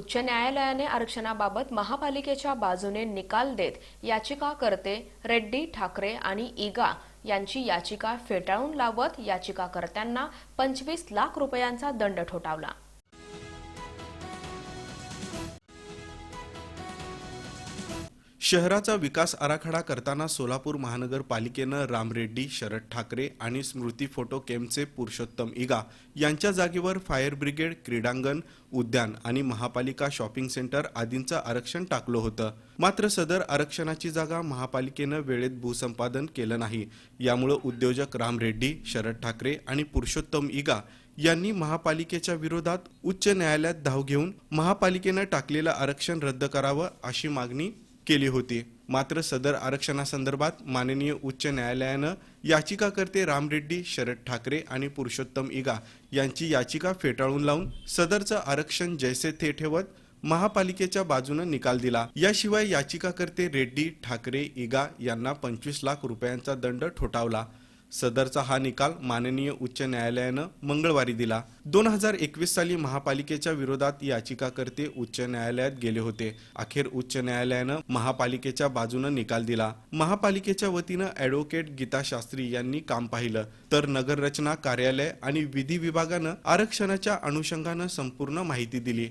उच्च न्यायालयाने आरक्षणाबाबत महापालिकेच्या बाजूने निकाल देत याचिकाकर्ते रेड्डी, ठाकरे आणि ईगा यांची याचिका फेटाळून लावत याचिकाकर्त्यांना 25 लाख रुपयांचा दंड ठोठावला। शहराचा विकास आराखडा करताना सोलापूर महानगरपालिकेनं रामरेड्डी, शरद ठाकरे आणि स्मृती फोटो केमचे पुरुषोत्तम ईगा यांच्या जागेवर फायर ब्रिगेड, क्रीडांगण, उद्यान आणि महापालिका शॉपिंग सेंटर आदींचं आरक्षण टाकलं होतं। मात्र सदर आरक्षणाची जागा महापालिकेनं वेळेत भूसंपादन केलं नाही। यामुळे उद्योजक रामरेड्डी, शरद ठाकरे आणि पुरुषोत्तम ईगा यांनी महापालिकेच्या विरोधात उच्च न्यायालयात धाव घेऊन महापालिकेनं टाकलेलं आरक्षण रद्द करावं अशी मागणी केली होती। मात्र सदर आरक्षणासंदर्भात माननीय उच्च न्यायालयानं याचिकाकर्ते रामरेड्डी, शरद ठाकरे आणि पुरुषोत्तम ईगा यांची याचिका फेटाळून लावून सदरचं आरक्षण जैसे थे ठेवत महापालिकेच्या बाजूने निकाल दिला। याशिवाय याचिकाकर्ते रेड्डी, ठाकरे, ईगा यांना 25 लाख रुपयांचा दंड ठोठावला। सदरचा हा निकाल माननीय उच्च न्यायालयानं मंगळवारी दिला। 2021 साली महापालिकेच्या विरोधात याचिकाकर्ते उच्च न्यायालयात गेले होते। अखेर उच्च न्यायालयानं महापालिकेच्या बाजूने निकाल दिला। महापालिकेच्या वतीनं ॲडव्होकेट गीता शास्त्री यांनी काम पाहिलं, तर नगररचना कार्यालय आणि विधी विभागानं आरक्षणाच्या अनुषंगानं संपूर्ण माहिती दिली।